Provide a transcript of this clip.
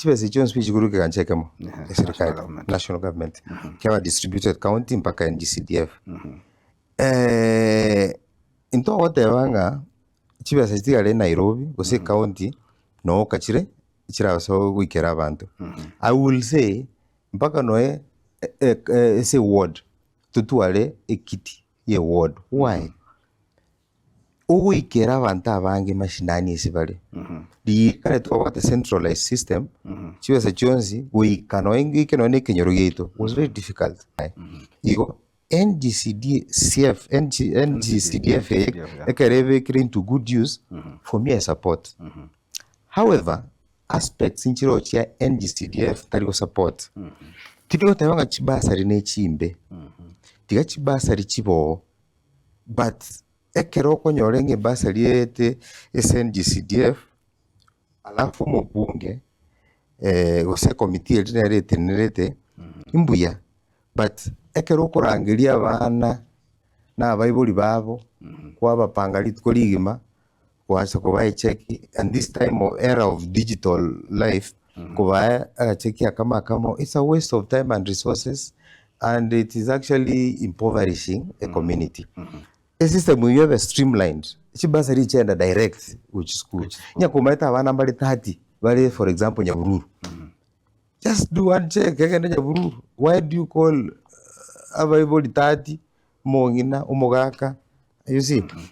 chipesa chonse pichikuruke kanchekemo serikali national government kama distributed county mpaka NGCDF into whatever chipesa chitigale Nairobi gose county no kachire chiraso gwikera abantu I will say mpaka noe ese ward tutwale Ekiti ye ward why gwikera abantu abange mashinani esibale di kare to the centralized system chipesa chonsi gwika no ingike no nekenyoro gito was very difficult igo NGCDF ekerebe into good use for me I support however aspects inchiro chia NGCDF tari support tido tawanga chibasari ne chimbe tiga chibasari chibo but ekero konyorenge basari ete NGCDF alafu mubunge gose committee nerete imbuya but ekero kurangiria abana na abayibuli babo kwabapanga litko ligima kwacha kubaye cheki and this time of era of digital life kubaye cheki kama it's a waste of time and resources and it is actually impoverishing a community. A system we have streamlined chibasari chenda direct which school nyakumaita abana mbali 30 bali for example Nyahururu just do one check kagenda Nyahururu why do you call available 30 mongina umugaka you see